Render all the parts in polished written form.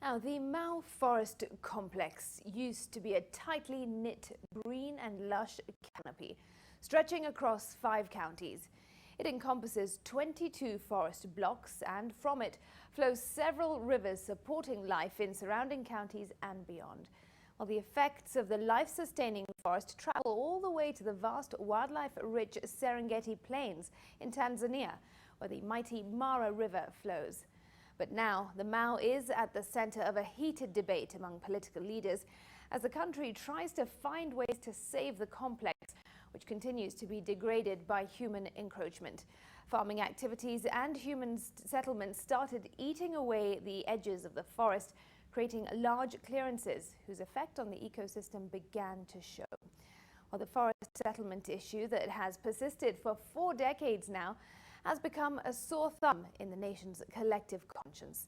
Now, the Mau Forest Complex used to be a tightly knit green and lush canopy stretching across 5 counties. It encompasses 22 forest blocks, and from it flows several rivers supporting life in surrounding counties and beyond. While the effects of the life-sustaining forest travel all the way to the vast wildlife-rich Serengeti Plains in Tanzania, where the mighty Mara River flows. But now, the Mau is at the center of a heated debate among political leaders as the country tries to find ways to save the complex, which continues to be degraded by human encroachment. Farming activities and human settlements started eating away the edges of the forest, creating large clearances whose effect on the ecosystem began to show. While the forest settlement issue that has persisted for 4 decades now has become a sore thumb in the nation's collective conscience.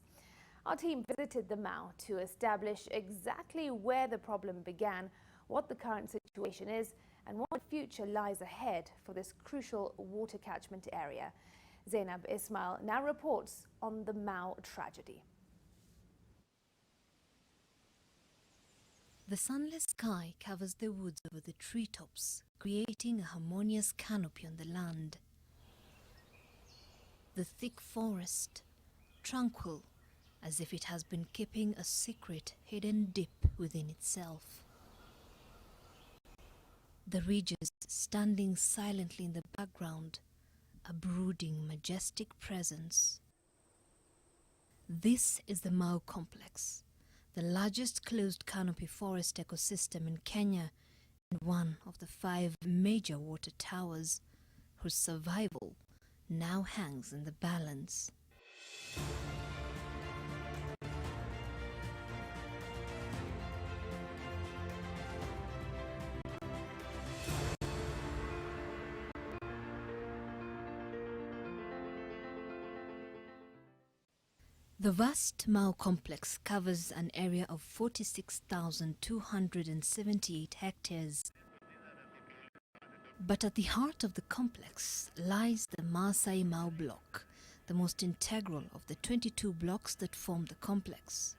Our team visited the Mau to establish exactly where the problem began, what the current situation is, and what future lies ahead for this crucial water catchment area. Zainab Ismail now reports on the Mau tragedy. The sunless sky covers the woods over the treetops, creating a harmonious canopy on the land. The thick forest, tranquil, as if it has been keeping a secret hidden deep within itself. The ridges standing silently in the background, a brooding, majestic presence. This is the Mau Complex, the largest closed canopy forest ecosystem in Kenya and one of the 5 major water towers whose survival now hangs in the balance. The vast Mau complex covers an area of 46,278 hectares. But at the heart of the complex lies the Maasai Mau block, the most integral of the 22 blocks that form the complex.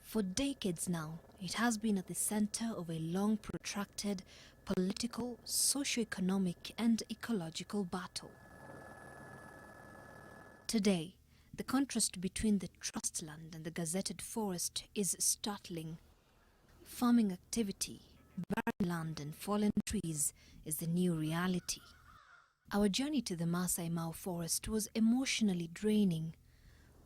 For decades now, it has been at the center of a long protracted political, socio-economic and ecological battle. Today, the contrast between the trust land and the gazetted forest is startling. Farming activity, barren land and fallen trees is the new reality. Our journey to the Maasai Mau forest was emotionally draining.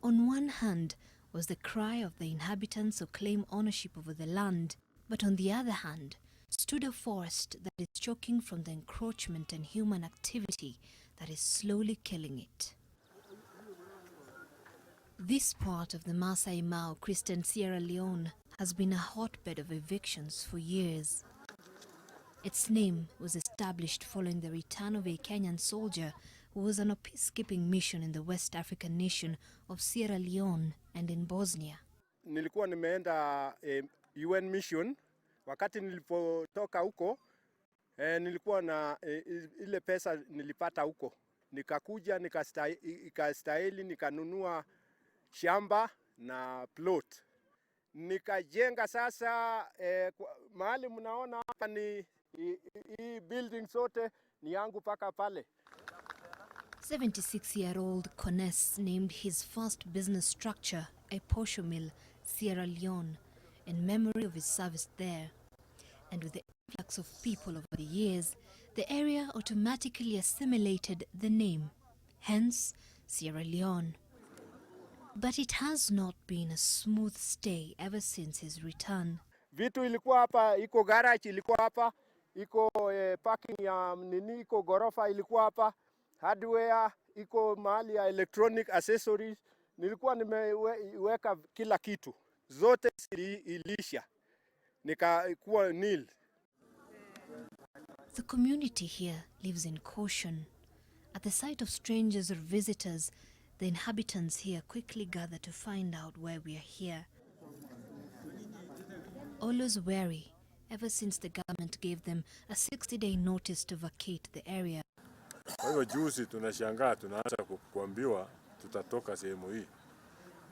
On one hand was the cry of the inhabitants who claim ownership over the land, but on the other hand stood a forest that is choking from the encroachment and human activity that is slowly killing it. This part of the Maasai Mau, Christian Sierra Leone, has been a hotbed of evictions for years. Its name was established following the return of a Kenyan soldier who was on a peacekeeping mission in the West African nation of Sierra Leone and in Bosnia. Nilikuwa nimeenda UN mission. Wakati nilipotoka huko, nilikuwa na ile pesa nilipata huko. Nikakuja, nikastahili, nikanunua shamba na plot. Nikajenga sasa, mahali mnaona hapa ni hii building zote ni yangu paka pale. 76-year-old Kones named his first business structure a posho mill, Sierra Leone, in memory of his service there. And with the influx of people over the years, the area automatically assimilated the name, hence Sierra Leone. But it has not been a smooth stay ever since his return. Vitu ilikuwa hapa, iko garage ilikuwa hapa, iko parking ya nini, iko gorofa ilikuwa hapa, hardware, iko mahali ya electronic accessories, nilikuwa nimeweka kila kitu. Zote ilisha, nikakuwa nil. The community here lives in caution. At the sight of strangers or visitors, the inhabitants here quickly gather to find out why we are here. Always wary, ever since the government gave them a 60-day notice to vacate the area. Kwa hiyo juzi tunashangaa tunaanza kuambiwa tutatoka sehemu hii.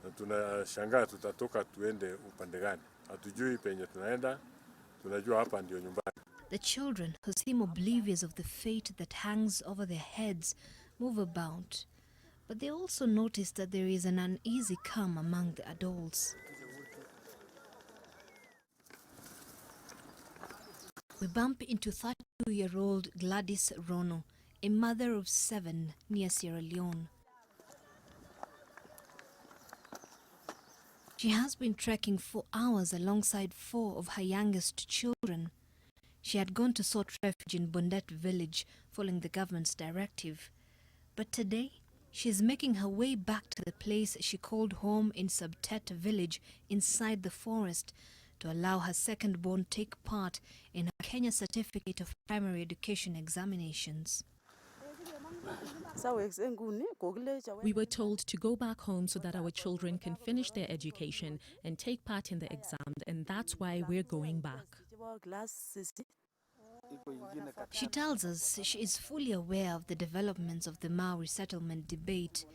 na tunashangaa tutatoka tuende upande gani. Hatujui penye tunaenda, tunajua hapa ndio nyumbani. The children, who seem oblivious of the fate that hangs over their heads, move about. But they also notice that there is an uneasy calm among the adults. We bump into 32-year-old Gladys Rono, a mother of 7 near Sierra Leone. She has been trekking for hours alongside 4 of her youngest children. She had gone to sought refuge in Bondet village following the government's directive. But today, she is making her way back to the place she called home in Subtet village inside the forest to allow her second-born take part in her Kenya Certificate of Primary Education examinations. We were told to go back home so that our children can finish their education and take part in the exam, and that's why we're going back. She tells us she is fully aware of the developments of the Mau resettlement debate,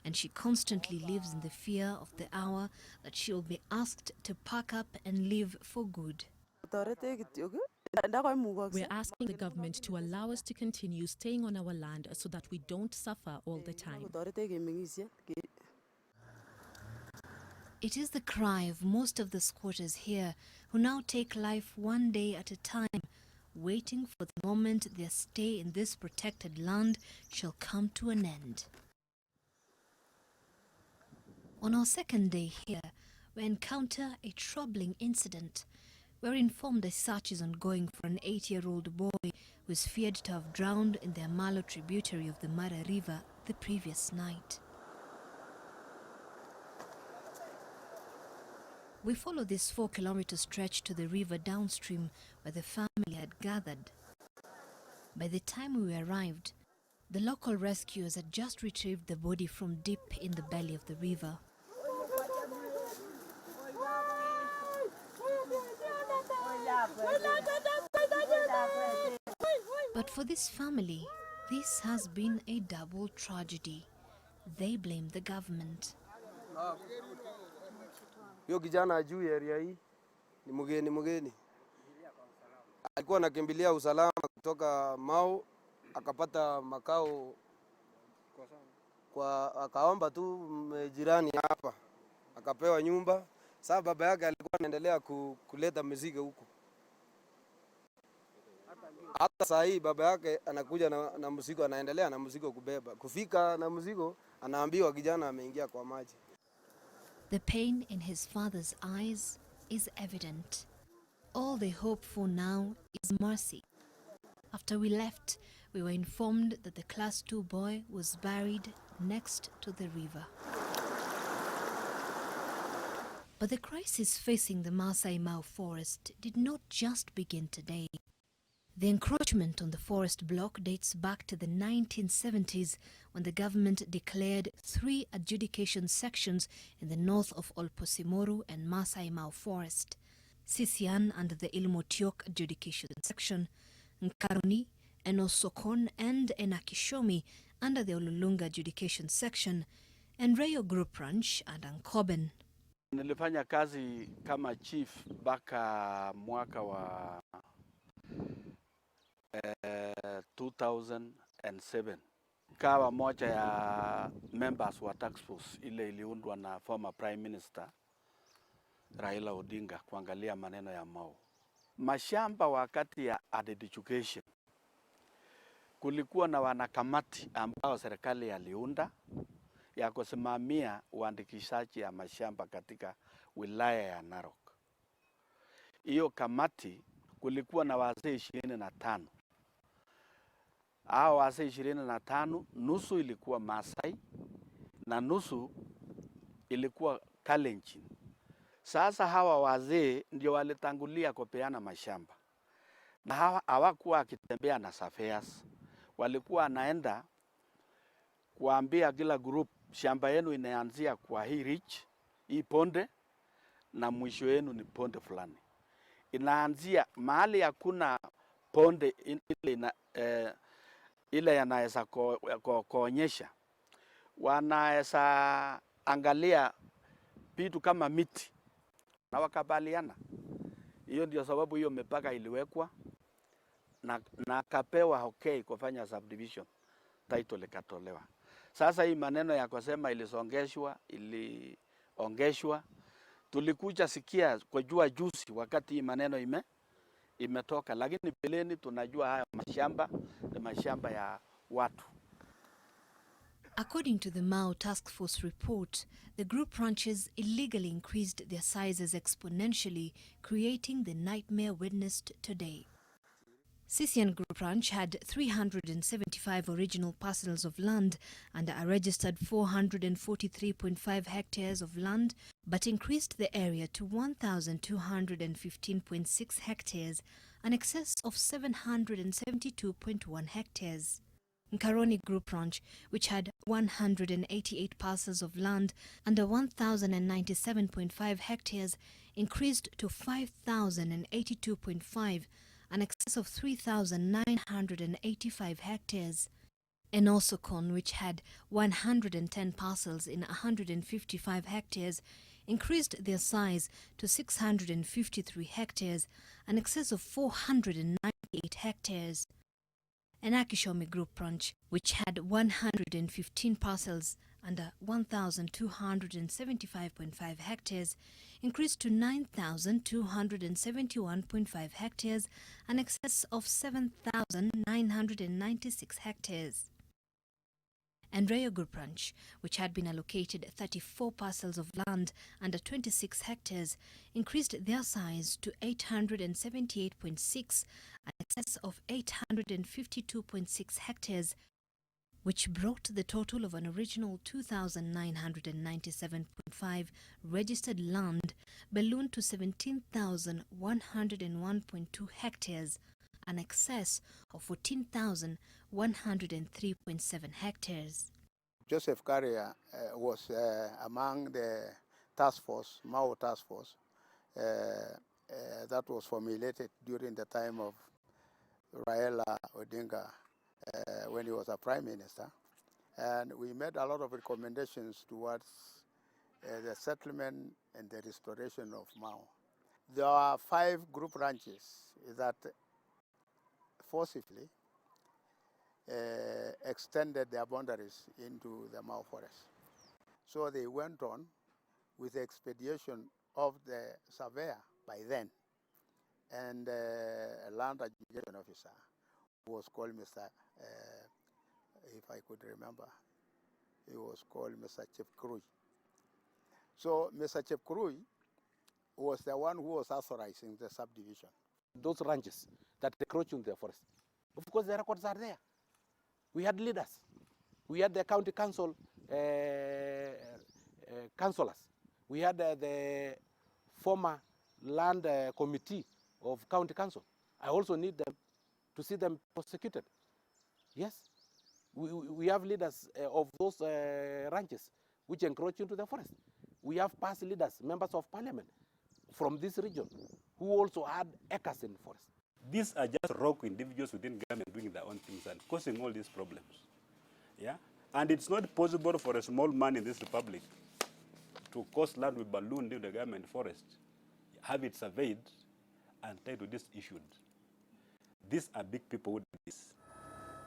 and she constantly lives in the fear of the hour that she will be asked to pack up and leave for good. We're asking the government to allow us to continue staying on our land so that we don't suffer all the time. It is the cry of most of the squatters here, who now take life one day at a time, waiting for the moment their stay in this protected land shall come to an end. On our second day here, we encounter a troubling incident. We're informed a search is ongoing for an 8-year-old boy who is feared to have drowned in the Amalo tributary of the Mara River the previous night. We follow this 4-kilometer stretch to the river downstream where the family had gathered. By the time we arrived, the local rescuers had just retrieved the body from deep in the belly of the river. But for this family, this has been a double tragedy. They blame the government. Yo kijana juu area hii ni mgeni. Alikuwa anakimbilia usalama kutoka Mau, akapata makao kwa akaomba tu jirani hapa. Akapewa nyumba. Sasa baba yake alikuwa anaendelea kuleta mizigo huko. Hata saa hii baba yake anakuja na mzigo, anaendelea na mzigo kubeba. Kufika na mzigo anaambiwa kijana ameingia kwa maji. The pain in his father's eyes is evident. All they hope for now is mercy. After we left, we were informed that the Class 2 boy was buried next to the river. But the crisis facing the Masai Mau forest did not just begin today. The encroachment on the forest block dates back to the 1970s when the government declared 3 adjudication sections in the north of Olposimoru and Masai Mau forest. Sisian under the Ilmotiok adjudication section, Nkaroni, Enosokon and Enakishomi under the Olulunga adjudication section, and Rayo Group Ranch and Ankoben. Nilifanya kazi kama chief mpaka mwaka wa 2007. Kawa moja ya members wa task force ile iliundwa na former Prime Minister Raila Odinga kuangalia maneno ya Mau. Mashamba wakati ya education kulikuwa na wanakamati ambao serikali aliunda ya kusimamia uandikishaji ya mashamba katika wilaya ya Narok. Hiyo kamati kulikuwa na wazee 25. Hao wazee 25, nusu ilikuwa Masai na nusu ilikuwa Kalenjin. Sasa hawa wazee ndio walitangulia kupeana mashamba. Na hawakuwa wakitembea na surveyors. Walikuwa anaenda kuambia kila group, shamba yenu inaanzia kwa hii ridge, hii ponde, na mwisho yenu ni ponde fulani. Inaanzia mahali hakuna ponde ile yanaweza kuonyesha. Wanaweza angalia vitu kama miti na wakabaliana. Hiyo ndio sababu hiyo mipaka iliwekwa na akapewa okay kufanya subdivision, title ikatolewa. Sasa hii maneno ya kusema iliongeshwa, tulikuja sikia kujua juzi wakati hii maneno imetoka, lakini beleni tunajua haya mashamba ni mashamba ya watu. According to the Mao Task Force report, the group ranches illegally increased their sizes exponentially, creating the nightmare witnessed today. Sisian Group Ranch had 375 original parcels of land and a registered 443.5 hectares of land, but increased the area to 1,215.6 hectares, an excess of 772.1 hectares. Nkaroni Group Ranch, which had 188 parcels of land under 1,097.5 hectares, increased to 5,082.5, an excess of 3,985 hectares. Enosokon, which had 110 parcels in 155 hectares, increased their size to 653 hectares, an excess of 498 hectares. Enakishomi Group Ranch, which had 115 parcels under 1,275.5 hectares, increased to 9,271.5 hectares, an excess of 7,996 hectares. And Rayo Group Ranch, which had been allocated 34 parcels of land under 26 hectares, increased their size to 878.6, an excess of 852.6 hectares, which brought the total of an original 2,997.5 registered land ballooned to 17,101.2 hectares, an excess of 14,103.7 hectares. Joseph Carrier was among the task force, Mao task force, that was formulated during the time of Raila Odinga when he was a prime minister. And we made a lot of recommendations towards the settlement and the restoration of Mao. There are 5 group ranches that forcibly extended their boundaries into the Mao forest. So they went on with the expedition of the surveyor by then and a land adjudication officer who was called Mr. If I could remember, he was called Mr. Chepkurui. So Mr. Chepkurui was the one who was authorizing the subdivision. Those ranches that encroach on their forest, of course the records are there. We had leaders. We had the county council councillors. We had the former land committee of county council. I also need them to see them prosecuted. Yes, we have leaders of those ranches which encroach into the forest. We have past leaders, members of parliament from this region who also had acres in the forest. These are just rogue individuals within government doing their own things and causing all these problems. Yeah? And it's not possible for a small man in this republic to cost land with balloon in the government forest, have it surveyed, and title this issued. These are big people who do this.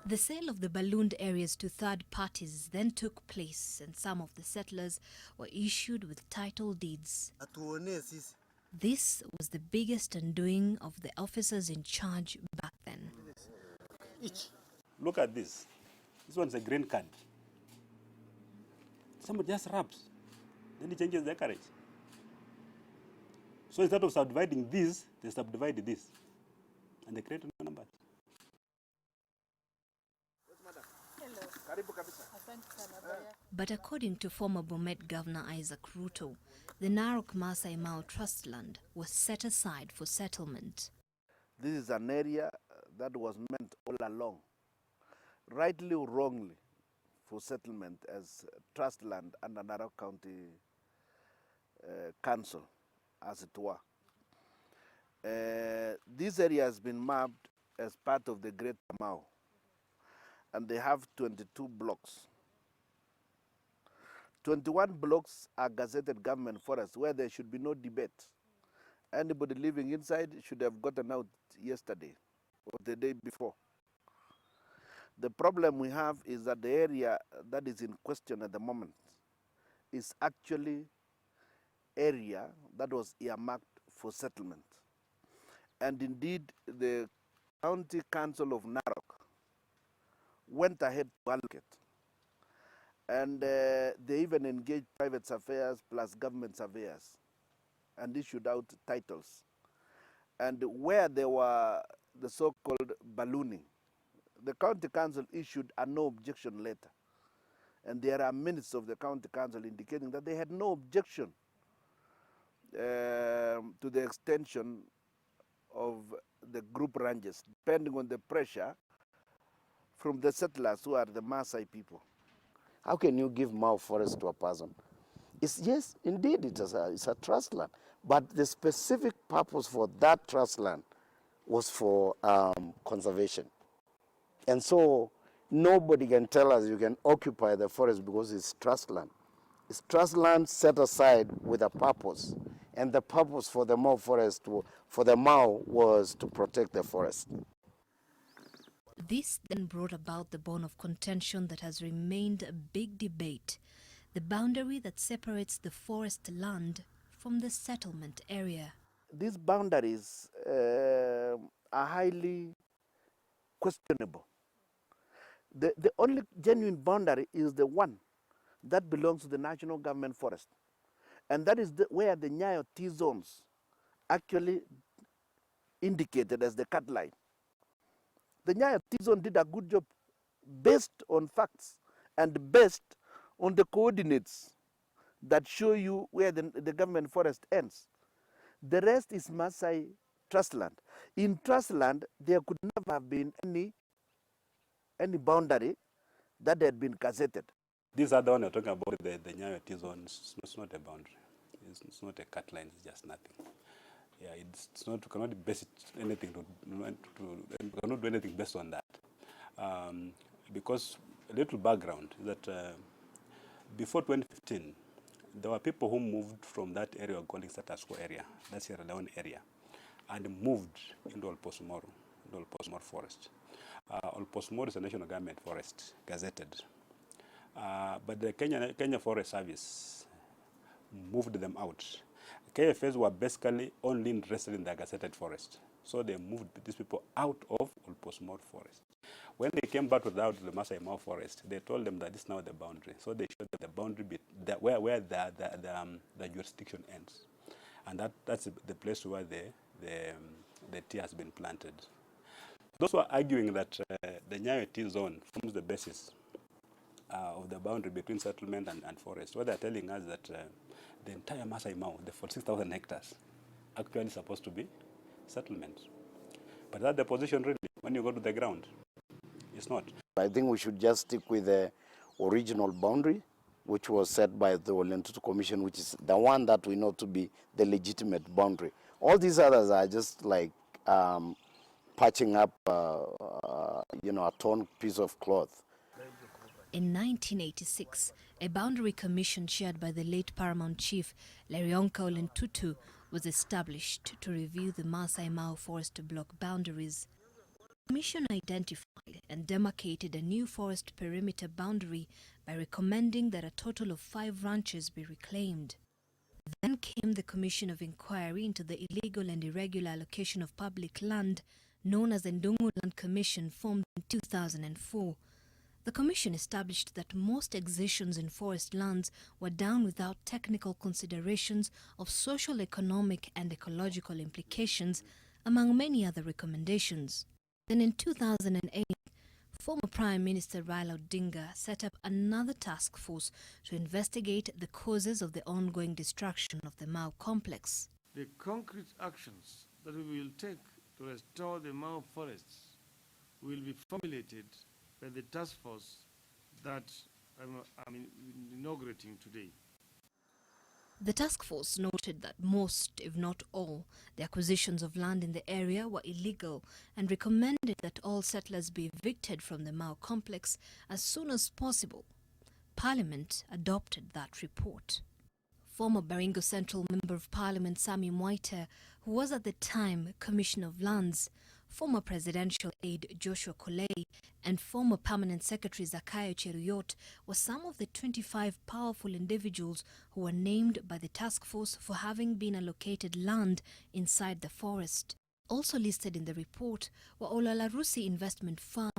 The sale of the ballooned areas to third parties then took place, and some of the settlers were issued with title deeds. This was the biggest undoing of the officers in charge back then. Look at this. This one's a green card. Somebody just rubs, then he changes the carriage. So instead of subdividing this, they subdivide this, and they create new numbers. But according to former Bomet Governor Isaac Ruto, the Narok Masai Mao Trust land was set aside for settlement. This is an area that was meant all along, rightly or wrongly, for settlement as trust land under Narok County Council, as it were. This area has been mapped as part of the Great Mao, and they have 22 blocks. 21 blocks are gazetted government forests where there should be no debate. Anybody living inside should have gotten out yesterday or the day before. The problem we have is that the area that is in question at the moment is actually area that was earmarked for settlement. And indeed, the County Council of Narok went ahead to allocate. And they even engaged private surveyors plus government surveyors and issued out titles. And where there were the so-called ballooning, the county council issued a no objection letter. And there are minutes of the county council indicating that they had no objection to the extension of the group ranges, depending on the pressure from the settlers who are the Maasai people. How can you give Mau forest to a person? Yes, indeed, it's a trust land. But the specific purpose for that trust land was for conservation. And so nobody can tell us you can occupy the forest because it's trust land. It's trust land set aside with a purpose. And the purpose for the Mau forest, for the Mau, was to protect the forest. This then brought about the bone of contention that has remained a big debate, the boundary that separates the forest land from the settlement area. These boundaries are highly questionable. The only genuine boundary is the one that belongs to the national government forest. And that is where the Nyayo T-zones actually indicated as the cut line. The Nyayo T-zone did a good job based on facts and based on the coordinates that show you where the government forest ends. The rest is Maasai trust land. In trust land, there could never have been any boundary that had been gazetted. These are the one you're talking about, the Nyayo T-zone. It's not a boundary. It's not a cut line, it's just nothing. Yeah, it's not, cannot base anything cannot do anything based on that. Because a little background is that before 2015, there were people who moved from that area we're calling status quo area, that's Sierra Leone area, and moved into Olposmoro forest. Olposmoro is a national government forest, gazetted. But the Kenya Forest Service moved them out. KFS were basically only interested in the gazetted forest. So they moved these people out of Olposmoro forest. When they came back without the Maasai Mara forest, they told them that this is now the boundary. So they showed them the boundary where the jurisdiction ends. And that's the place where the tea has been planted. Those who are arguing that the Nyayo Tea zone forms the basis of the boundary between settlement and forest, what they're telling us that the entire Maasai Mara, the 46,000 hectares, actually supposed to be settlement. But that's the position really, when you go to the ground. It's not. I think we should just stick with the original boundary, which was set by the Olentutu Commission, which is the one that we know to be the legitimate boundary. All these others are just like patching up, a torn piece of cloth. In 1986, a boundary commission chaired by the late Paramount Chief Lerionka Olentutu was established to review the Maasai Mara forest block boundaries. The commission identified and demarcated a new forest perimeter boundary by recommending that a total of 5 ranches be reclaimed. Then came the Commission of Inquiry into the illegal and irregular allocation of public land, known as the Ndungu Land Commission, formed in 2004. The commission established that most excisions in forest lands were done without technical considerations of social, economic and ecological implications, among many other recommendations. Then in 2008, former Prime Minister Raila Odinga set up another task force to investigate the causes of the ongoing destruction of the Mau complex. The concrete actions that we will take to restore the Mau forests will be formulated by the task force that I'm inaugurating today. The task force noted that most, if not all, the acquisitions of land in the area were illegal and recommended that all settlers be evicted from the Mau complex as soon as possible. Parliament adopted that report. Former Baringo Central Member of Parliament Sami Mwaita, who was at the time Commissioner of Lands, former Presidential Aide Joshua Kolei, and former Permanent Secretary Zakayo Cheruyot were some of the 25 powerful individuals who were named by the task force for having been allocated land inside the forest. Also listed in the report were Olalarusi Investment Farm,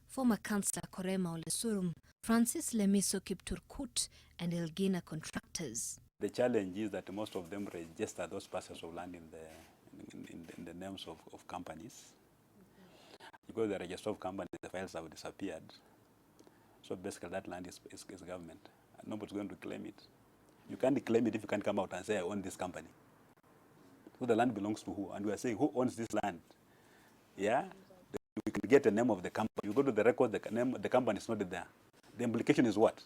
former Councillor Korema Olesurum, Francis Lemiso Kipturkut, and Elgina Contractors. The challenge is that most of them register those parcels of land in the names of companies. Because the register of companies, the files have disappeared. So basically that land is government. And nobody's going to claim it. You can't claim it if you can't come out and say, I own this company. So the land belongs to who? And we are saying, who owns this land? Yeah? We can get the name of the company. You go to the record, the company is not there. The implication is what?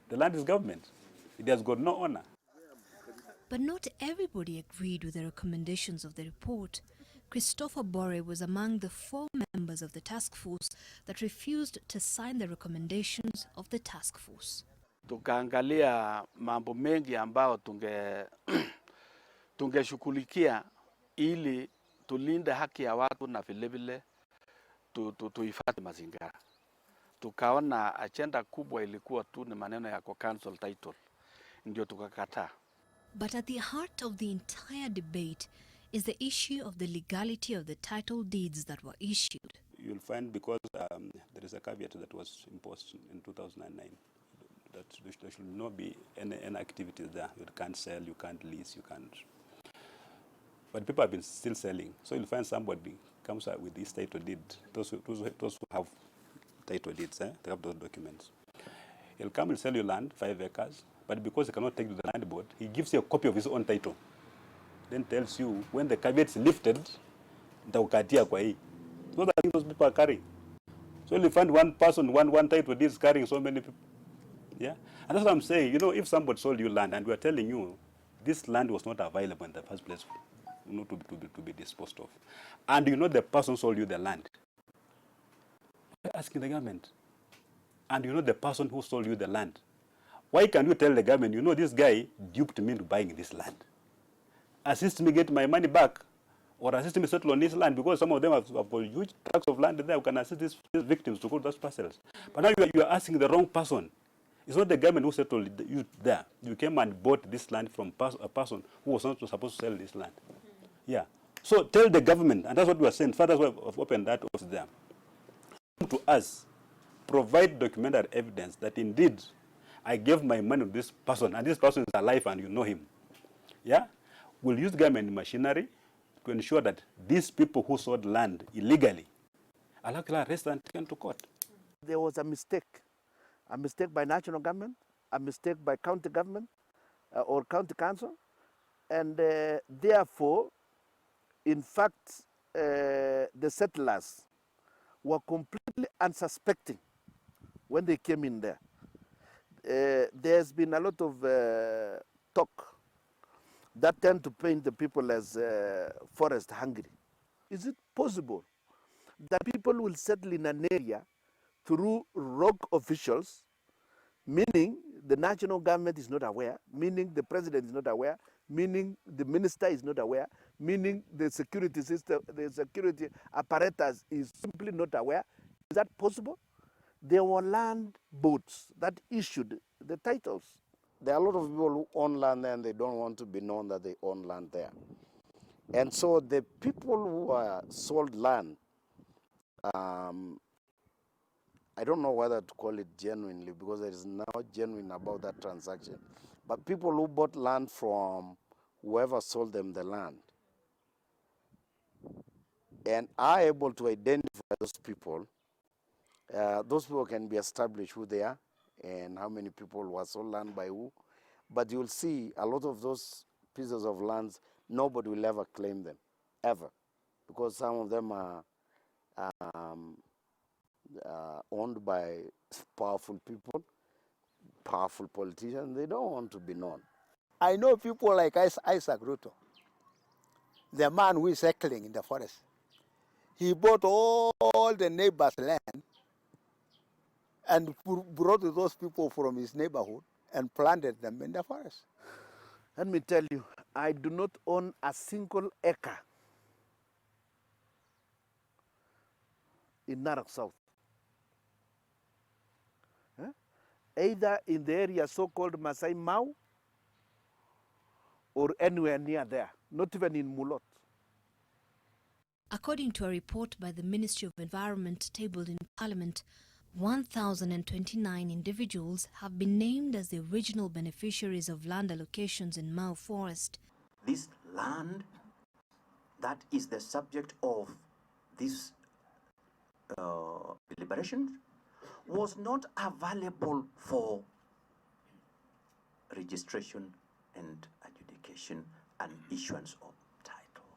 The land is government. It has got no owner. But not everybody agreed with the recommendations of the report. Christopher Bore was among the 4 members of the task force that refused to sign the recommendations of the task force. Tukaangalia mambo mengi ambao tungeshughulikia ili tulinde haki ya watu na vilevile tuhifadhi mazingira. Tukaona agenda kubwa ilikuwa tu ni maneno ya cancel title. Ndio tukakataa. But at the heart of the entire debate is the issue of the legality of the title deeds that were issued. You'll find because there is a caveat that was imposed in 2009 that there should not be any activities there. You can't sell, you can't lease, you can't. But people have been still selling. So you'll find somebody comes out with this title deed. Those who have title deeds, they have those documents. He'll come and sell you land, 5 acres, but because he cannot take to the land board, he gives you a copy of his own title. Then tells you when the caveat is lifted, nitaukatia kwa hii. So that those people are carrying. So you find one person, one title deed is carrying so many people. Yeah, and that's what I'm saying. You know, if somebody sold you land and we are telling you this land was not available in the first place, you know, to be disposed of, and you know the person sold you the land, you're asking the government, and you know the person who sold you the land, why can you tell the government, you know, this guy duped me into buying this land? Assist me get my money back, or assist me settle on this land, because some of them have huge tracts of land there who can assist these victims to go to those parcels. But now you are asking the wrong person. It's not the government who settled you there. You came and bought this land from a person who was not supposed to sell this land. Yeah. So tell the government, and that's what we are saying. That's why I've opened that office there. Come to us, provide documentary evidence that indeed I gave my money to this person, and this person is alive and you know him. Yeah. We'll use government machinery to ensure that these people who sold land illegally are actually arrested and taken to court. There was a mistake by national government, a mistake by county government or county council, and therefore, in fact, the settlers were completely unsuspecting when they came in there. There's been a lot of talk that tend to paint the people as forest hungry. Is it possible that people will settle in an area through rogue officials, meaning the national government is not aware, meaning the president is not aware, meaning the minister is not aware, meaning the security system, the security apparatus is simply not aware? Is that possible? There were land boards that issued the titles. There are a lot of people who own land there and they don't want to be known that they own land there. And so the people who are sold land, I don't know whether to call it genuinely because there is no genuine about that transaction. But people who bought land from whoever sold them the land and are able to identify those people can be established who they are and how many people were sold land by who. But you'll see a lot of those pieces of lands, nobody will ever claim them, ever. Because some of them are owned by powerful people, powerful politicians. They don't want to be known. I know people like Isaac Ruto, the man who is cycling in the forest. He bought all the neighbors' land and brought those people from his neighborhood and planted them in the forest. Let me tell you, I do not own a single acre in Narok South. Either in the area so-called Masai Mau or anywhere near there, not even in Mulot. According to a report by the Ministry of Environment tabled in Parliament, 1,029 individuals have been named as the original beneficiaries of land allocations in Mau Forest. This land that is the subject of this deliberation was not available for registration and adjudication and issuance of title.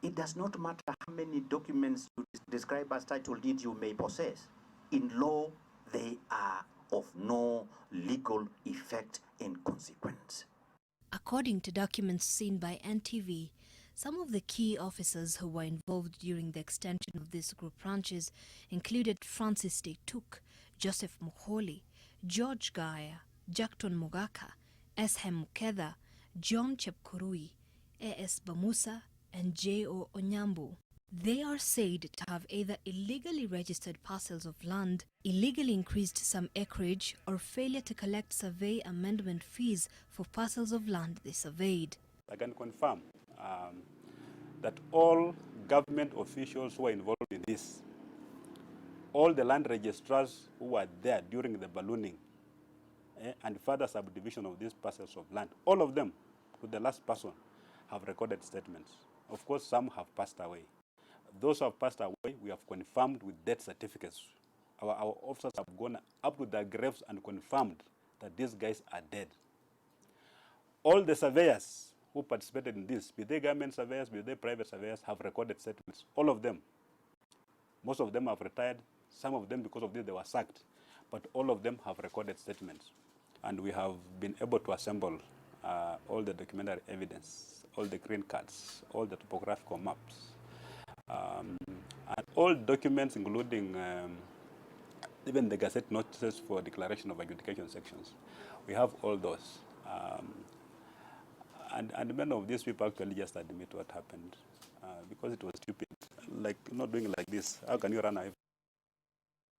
It does not matter how many documents you describe as title deed you may possess. In law, they are of no legal effect and consequence. According to documents seen by NTV, some of the key officers who were involved during the extension of these group ranches included Francis Teituk, Joseph Muholi, George Gaya, Jackton Mogaka, S.M. Muketha, John Chepkurui, A.S. Bamusa, and J.O. Onyambu. They are said to have either illegally registered parcels of land, illegally increased some acreage, or failure to collect survey amendment fees for parcels of land they surveyed. I can confirm that all government officials who are involved in this, all the land registrars who were there during the ballooning and further subdivision of these parcels of land, all of them, to the last person, have recorded statements. Of course, some have passed away. Those who have passed away, we have confirmed with death certificates. Our officers have gone up to their graves and confirmed that these guys are dead. All the surveyors who participated in this, be they government surveyors, be they private surveyors, have recorded statements. All of them. Most of them have retired. Some of them, because of this, they were sacked. But all of them have recorded statements. And we have been able to assemble all the documentary evidence, all the green cards, all the topographical maps, and all documents, including even the Gazette notices for declaration of adjudication sections. We have all those. And many of these people actually just admit what happened because it was stupid. Like, not doing like this. How can you run away